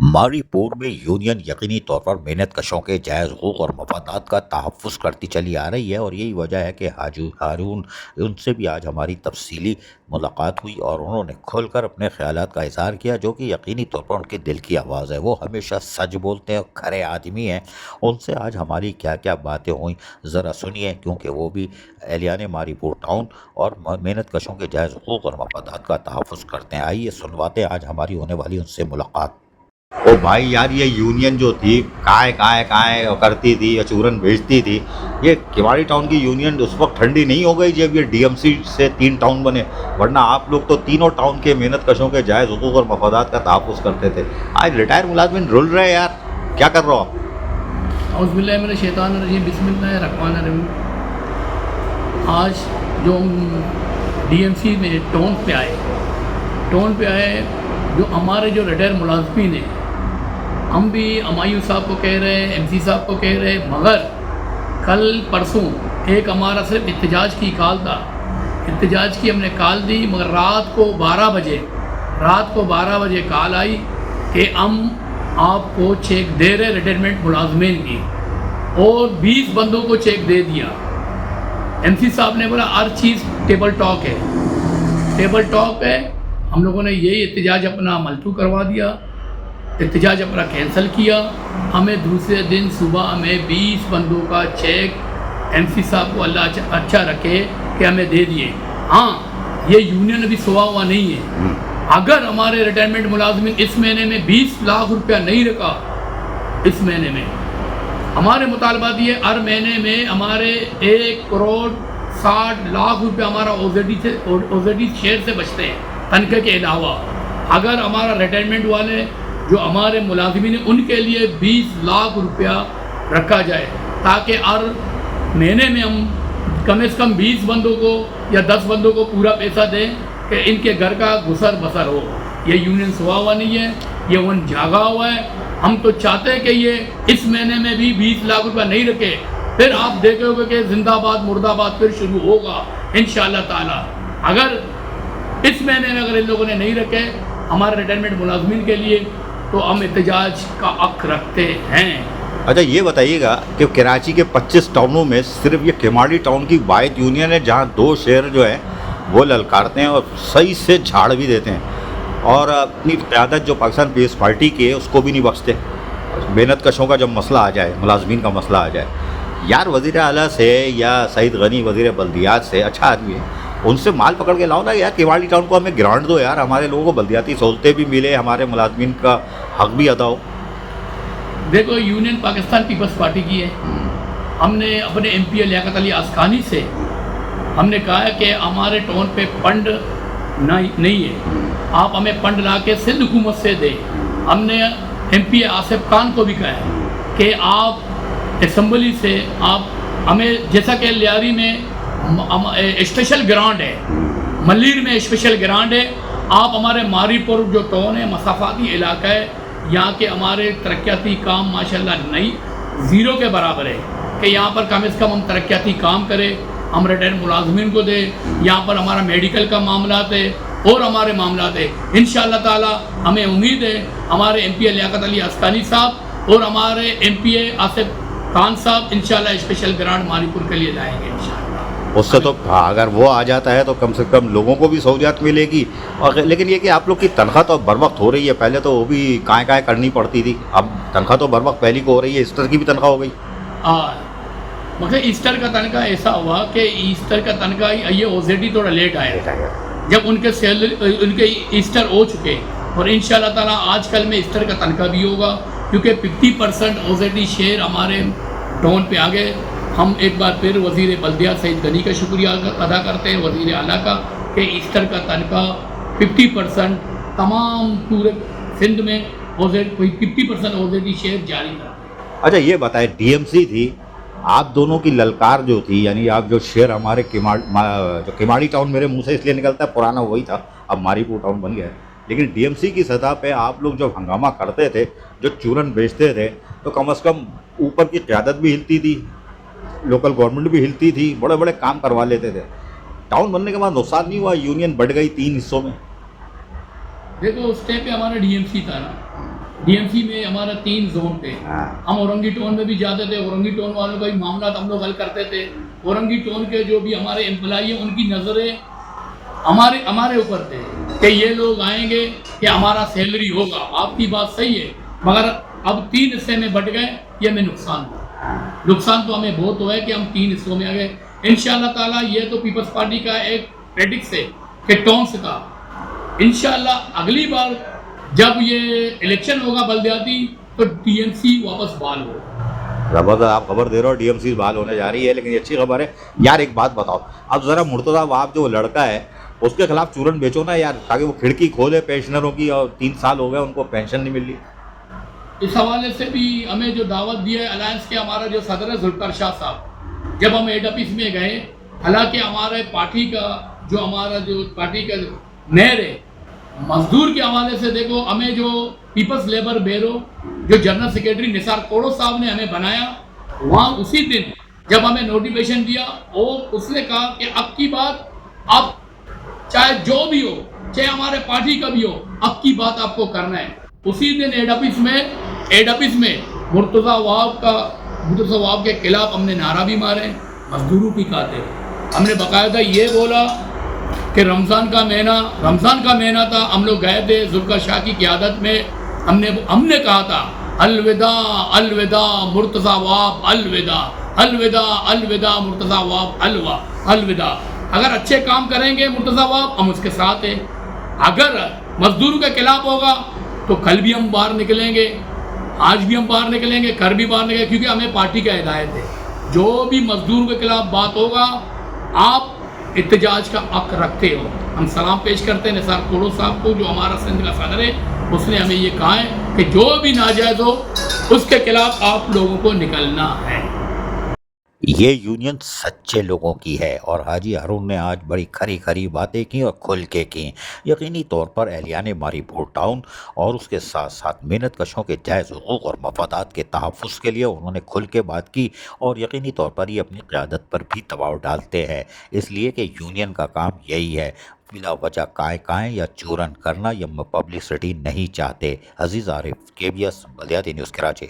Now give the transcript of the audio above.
मारीपोर में यूनियन यकीनी तौर पर मेहनतकशों के जायज़ हकूक़ और मफादात का तहफ़्फ़ुज़ करती चली आ रही है और यही वजह है कि हाजू हारून उनसे भी आज हमारी तफ़सीली मुलाकात हुई और उन्होंने खुलकर अपने ख़यालात का इज़हार किया, जो कि यकीनी तौर पर उनके दिल की आवाज़ है। वो हमेशा सच बोलते हैं और खरे आदमी हैं। उनसे आज हमारी क्या-क्या बातें हुईं, ज़रा सुनिए, क्योंकि वो भी एहलियान मारीपोर टाउन और मेहनतकशों के जायज़ हकूक़ और मफादात का तहफ़्फ़ुज़ करते हैं। आइए सुनवाते हैं आज हमारी होने वाली उनसे मुलाकात। ओ भाई यार, ये यूनियन जो थी काय करती थी या चूरन भेजती थी, ये किवाड़ी टाउन की यूनियन उस वक्त ठंडी नहीं हो गई जब ये डीएमसी से 3 टाउन बने। वरना आप लोग तो तीनों टाउन के मेहनतकशों के जायज़ हुकूक और मफादात का तहफ़्फ़ुज़ करते थे। आज रिटायर मुलाज़िमीन रुल रहे हैं यार, क्या कर रहे हो आप? औज़ुबिल्लाहिमिनश्शैतानिर्रजीम बिस्मिल्लाहिर्रहमानिर्रहीम। आज जो हम डीएमसी में टाउन पे आए, जो हमारे जो रिटायर मुलाज़िमीन हैं, हम भी हमायूं साहब को कह रहे हैं, एमसी साहब को कह रहे हैं, मगर कल परसों एक हमारा सिर्फ एहतजाज की कॉल था। एहतजाज की हमने कॉल दी, मगर रात को 12 बजे कॉल आई कि हम आपको चेक दे रहे रिटायरमेंट मुलाजमीन की, और 20 बंदों को चेक दे दिया। एमसी साहब ने बोला हर चीज़ टेबल टॉक है। हम लोगों ने यही एहतजाज अपना मलतू करवा दिया, एहतजाज अपना कैंसिल किया। हमें दूसरे दिन सुबह में 20 बंदों का चेक एमसी साहब को अल्लाह अच्छा रखे कि हमें दे दिए। हाँ, ये यूनियन अभी सोया हुआ नहीं है। अगर हमारे रिटायरमेंट मुलाजमिन इस महीने में 20 लाख रुपया नहीं रखा, इस महीने में हमारे मुतालबात ये हर महीने में हमारे 1 करोड़ 60 लाख रुपया हमारा ओजेडी शेयर से बचते हैं तनख्वाह के अलावा। अगर हमारा रिटायरमेंट वाले जो हमारे मुलाजिमीन हैं, उनके लिए 20 लाख रुपया रखा जाए, ताकि हर महीने में हम कम से कम 20 बंदों को या 10 बंदों को पूरा पैसा दें कि इनके घर का गुसर बसर हो। ये यूनियन सोया हुआ नहीं है, ये वन जागा हुआ है। हम तो चाहते हैं कि ये इस महीने में भी 20 लाख रुपया नहीं रखे, फिर आप देखोगे कि जिंदाबाद मुर्दाबाद फिर शुरू होगा इंशाअल्लाह ताला। अगर इस महीने में अगर इन लोगों ने नहीं रखे हमारे रिटायरमेंट मुलाजमीन के लिए, तो हम एहतजाज का हक रखते हैं। अच्छा, ये बताइएगा कि कराची के 25 टाउनों में सिर्फ ये किमाड़ी टाउन की वाहिद यूनियन है जहाँ 2 शहर जो है वो ललकारते हैं और सही से झाड़ भी देते हैं, और अपनी क़यादत जो पाकिस्तान पीपल्स पार्टी की है उसको भी नहीं बख्शते। मेहनतकशों का जब मसला आ जाए, मुलाजमीन का मसला आ जाए, यार वज़ीर आला से या सईद गनी वज़ीर बल्दियात से, अच्छा आदमी है, उनसे माल पकड़ के लाओ ना यार, किवाड़ी टाउन को हमें ग्रांट दो यार, हमारे लोगों को बल्दियाती सहूलतें भी मिले, हमारे मुलाजमीन का हक भी अदा हो। देखो, यूनियन पाकिस्तान पीपल्स पार्टी की है। हमने अपने एमपी लियाकत अली आसकानी से हमने कहा है कि हमारे टाउन पे फंड नहीं है, आप हमें फंड ला के सिंध हुकूमत से दें। हमने एमपी आसिफ खान को भी कहा है कि आप असम्बली से आप हमें, जैसा कि लियारी में स्पेशल ग्रांट है, मल्लीर में स्पेशल ग्रांट है, आप हमारे मारीपुर जो टाउन है मसाफाती इलाका है, यहाँ के हमारे तरक्याती काम माशाल्लाह नहीं ज़ीरो के बराबर है, कि यहाँ पर कम से कम हम तरक्याती काम करें, हम रिटायर मुलाजमीन को दें। यहाँ पर हमारा मेडिकल का मामला है और हमारे मामला है। इंशाअल्लाह ताला हमें उम्मीद है हमारे एमपी लियाकत अली आसकानी साहब और हमारे एमपी आसिफ खान साहब इंशाअल्लाह स्पेशल ग्रांट मारीपुर के लिए लाएंगे इंशाअल्लाह। उससे तो अगर वो आ जाता है तो कम से कम लोगों को भी सहूलियत मिलेगी। और लेकिन ये कि आप लोग की तनख्वाह तो बर वक्त हो रही है, पहले तो वो भी काय करनी पड़ती थी, अब तनख्वाह तो बर वक्त पहली को हो रही है, ईस्टर की भी तनख्वाह हो गई। मगर ईस्टर का तनख्वाह ऐसा हुआ कि ईस्टर का तनख्वाह ये ओजेडी थोड़ा लेट आया, जब उनके सैलरी उनके ईस्टर हो चुके, और इंशाअल्लाह ताला आजकल में ईस्टर का तनख्वाह भी होगा, क्योंकि 50% ओजेडी शेयर हमारे टाउन पे आ गए। हम एक बार फिर वज़ीर बल्दियात सईद गनी का शुक्रिया अदा करते हैं, वज़ीर आला का, कि ईस्टर का तनख्वाह 50% तमाम पूरे सिंध में कोई 50% ओजेडी शेयर जारी था। अच्छा, ये बताएं, डीएमसी थी, आप दोनों की ललकार जो थी, यानी आप जो शेर हमारे जो किमाड़ी टाउन मेरे मुंह से इसलिए निकलता है, पुराना वही था, अब मारीपुर टाउन बन गया है, लेकिन डीएमसी की सतह पे आप लोग जब हंगामा करते थे, जो चूरन बेचते थे, तो कम से कम ऊपर की क़यादत भी हिलती थी, लोकल गवर्नमेंट भी हिलती थी, बड़े बड़े काम करवा लेते थे। टाउन बनने के बाद नुकसान नहीं हुआ, यूनियन बढ़ गई 3 हिस्सों में। देखो, उस टाइम पे हमारा डीएमसी था ना, डीएमसी में हमारा 3 जोन थे। हाँ। हम औरंगी टोन में भी जाते थे, औरंगी टोन वालों का भी मामला हम लोग हल करते थे। औरंगी टोन के जो भी हमारे एम्प्लॉई हैं उनकी नज़रें हमारे ऊपर थे कि ये लोग आएंगे कि हमारा सैलरी होगा। आपकी बात सही है, मगर अब 3 हिस्से में बट गए, ये हमें नुकसान हुआ। नुकसान तो हमें बहुत हुआ है कि हम 3 हिस्सों में आ गए। इंशाअल्लाह ताला ये तो पीपल्स पार्टी का एक प्रेडिक्स है कि टोन्स का इंशाअल्लाह अगली बार जब ये इलेक्शन होगा बल्दियाती तो टीएमसी वापस बहाल होगा। जबरदस्त, आप खबर दे रहे हो डीएमसी बहाल होने जा रही है, लेकिन ये अच्छी खबर है यार। एक बात बताओ, अब जरा मुर्तजा वहाब जो लड़का है उसके खिलाफ चूरन बेचो ना यार, ताकि वो खिड़की खोले पेंशनरों की, और 3 साल हो गए उनको पेंशन नहीं मिल रही। इस हवाले से भी हमें जो दावत दी है अलायंस के हमारा जो सदर है जुल्फिकार शाह साहब, जब हम हेड ऑफिस में गए, हालांकि हमारे पार्टी का जो पार्टी का मेयर है मजदूर के हवाले से, देखो हमें जो पीपल्स लेबर ब्यूरो जो जनरल सेक्रेटरी निसार कोड़ो साहब ने हमें बनाया, वहाँ उसी दिन जब हमें नोटिफिकेशन दिया और उसने कहा कि अब की बात आप चाहे जो भी हो, चाहे हमारे पार्टी का भी हो, अब की बात आपको करना है। उसी दिन हेड ऑफिस में मुर्तजा वहाब के खिलाफ हमने नारा भी मारे, मजदूरों की खातिर। हमने बाकायदा ये बोला कि रमज़ान का महीना था, हम लोग गए थे जुल्फिकार शाह की क़यादत में, हमने कहा था अलविदा अलविदा मुर्तजा वहाब, अलविदा अलविदा अलविदा मुर्तजा वहाब, अलविदा। अगर अच्छे काम करेंगे मुर्तजा वहाब, हम उसके साथ हैं। अगर मजदूरों के खिलाफ होगा तो कल भी हम बाहर निकलेंगे, आज भी हम बाहर निकलेंगे, कर भी बाहर निकलेंगे, क्योंकि हमें पार्टी का हिदायत है जो भी मजदूरों के खिलाफ बात होगा आप एहतजाज का हक रखते हो। हम सलाम पेश करते हैं निसार कोड़ो साहब को, जो हमारा सिंध का सदर है। उसने हमें ये कहा है कि जो भी नाजायज़ हो उसके खिलाफ आप लोगों को निकलना है। ये यूनियन सच्चे लोगों की है और हाजी हारून ने आज बड़ी खरी खरी बातें की और खुल के की। यकीनी तौर पर एहलियाने मारीपुर टाउन और उसके साथ साथ मेहनत कशों के जायज़ हुकूक और मफादात के तहफ़्फ़ुज़ के लिए उन्होंने खुल के बात की, और यकीनी तौर पर ये अपनी क़यादत पर भी दबाव डालते हैं, इसलिए कि यूनियन का काम यही है, बिला वजह काएँ या चूरन करना या पब्लिसिटी नहीं चाहते। अजीज़ आरिफ, KBS बल्दियाती न्यूज़, कराची।